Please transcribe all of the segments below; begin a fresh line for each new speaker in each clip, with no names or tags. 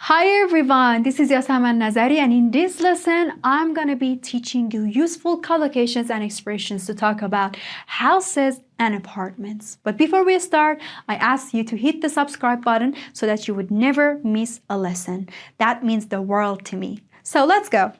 Hi everyone, this is Yasaman Nazari, and in this lesson I'm going to be teaching you useful collocations and expressions to talk about houses and apartments. But before we start, I ask you to hit the subscribe button so that you would never miss a lesson. That means the world to me. So let's go.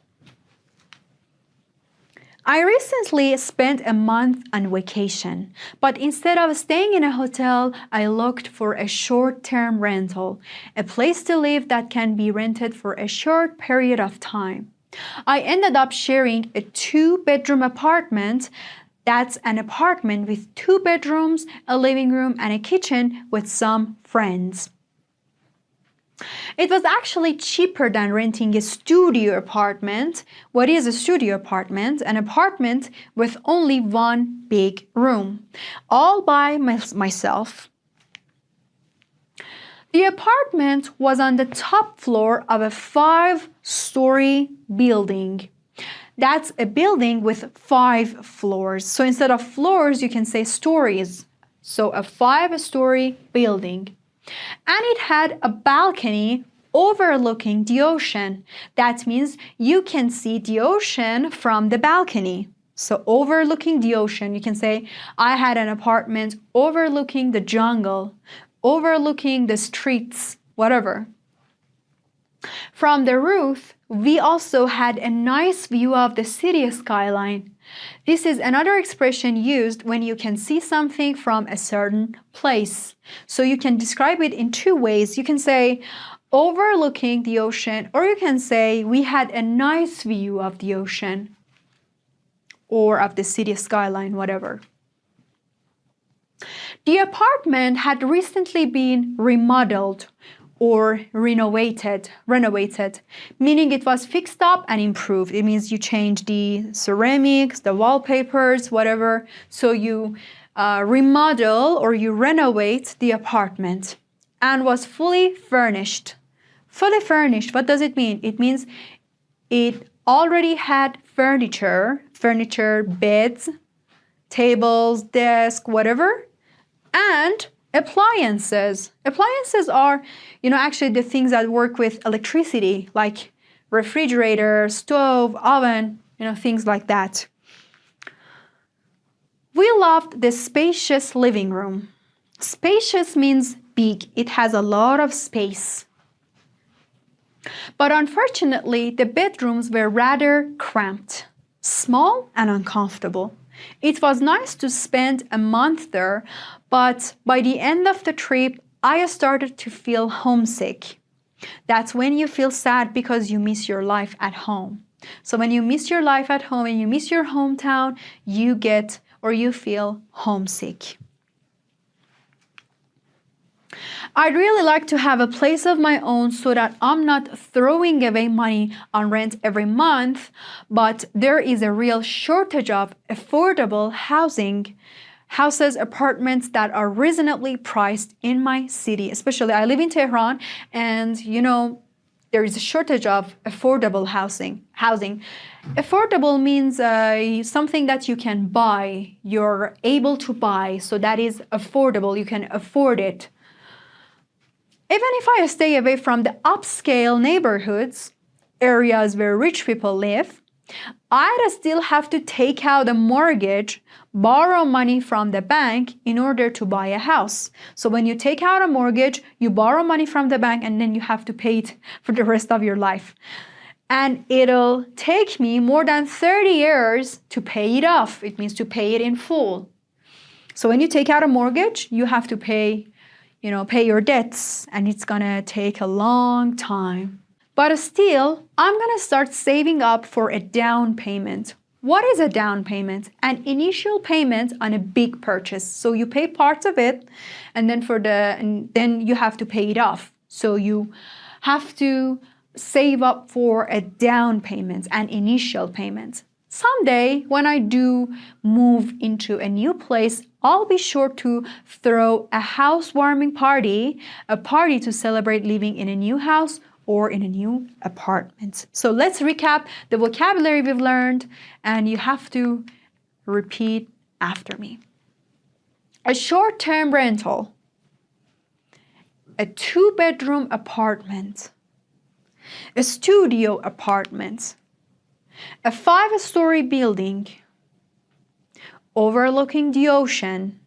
I recently spent a month on vacation, but instead of staying in a hotel, I looked for a short-term rental, a place to live that can be rented for a short period of time. I ended up sharing a 2-bedroom apartment. That's an apartment with 2 bedrooms, a living room, and a kitchen with some friends. It was actually cheaper than renting a studio apartment. What is a studio apartment? An apartment with only one big room, all by myself. The apartment was on the top floor of a 5-story building. That's a building with 5 floors. So instead of floors, you can say stories. So a 5-story building. And it had a balcony overlooking the ocean. That means you can see the ocean from the balcony. So overlooking the ocean, you can say, I had an apartment overlooking the jungle, overlooking the streets, whatever. From the roof, we also had a nice view of the city skyline. This is another expression used when you can see something from a certain place. So you can describe it in 2 ways. You can say overlooking the ocean, or you can say we had a nice view of the ocean or of the city skyline, whatever. The apartment had recently been remodeled or renovated, meaning it was fixed up and improved. It means you change the ceramics, the wallpapers, whatever. So you remodel or you renovate the apartment, and was fully furnished. Fully furnished, what does it mean? It means it already had furniture, beds, tables, desk, whatever, and appliances. Appliances are, actually the things that work with electricity, like refrigerator, stove, oven, things like that. We loved the spacious living room. Spacious means big. It has a lot of space. But unfortunately, the bedrooms were rather cramped, small and uncomfortable. It was nice to spend a month there, but by the end of the trip, I started to feel homesick. That's when you feel sad because you miss your life at home. So when you miss your life at home and you miss your hometown, you feel homesick. I'd really like to have a place of my own so that I'm not throwing away money on rent every month, but there is a real shortage of affordable houses, apartments that are reasonably priced in my city. Especially, I live in Tehran, and there is a shortage of affordable housing. Affordable means something that you can buy, you're able to buy, so that is affordable, you can afford it. Even if I stay away from the upscale neighborhoods, areas where rich people live, I'd still have to take out a mortgage, borrow money from the bank in order to buy a house. So when you take out a mortgage, you borrow money from the bank, and then you have to pay it for the rest of your life. And it'll take me more than 30 years to pay it off. It means to pay it in full. So when you take out a mortgage, you have to pay your debts, and it's gonna take a long time. But still, I'm gonna start saving up for a down payment. What is a down payment? An initial payment on a big purchase. So you pay parts of it, and then you have to pay it off. So you have to save up for a down payment, an initial payment. Someday, when I do move into a new place, I'll be sure to throw a housewarming party, a party to celebrate living in a new house or in a new apartment. So let's recap the vocabulary we've learned, and you have to repeat after me. A short-term rental, a 2-bedroom apartment, A studio apartment, a 5-story building overlooking the ocean,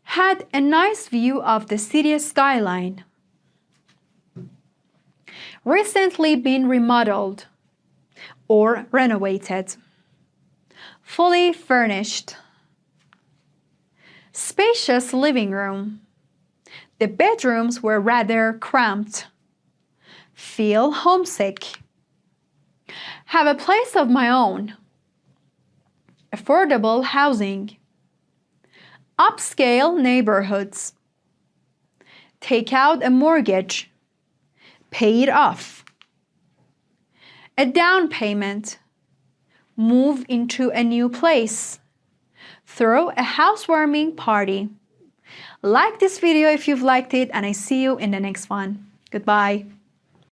had a nice view of the city skyline, recently been remodeled or renovated, fully furnished, spacious living room. The bedrooms were rather cramped. Feel homesick. Have a place of my own. Affordable housing. Upscale neighborhoods. Take out a mortgage. Pay it off. A down payment. Move into a new place. Throw a housewarming party. Like this video if you've liked it, and I see you in the next one. Goodbye.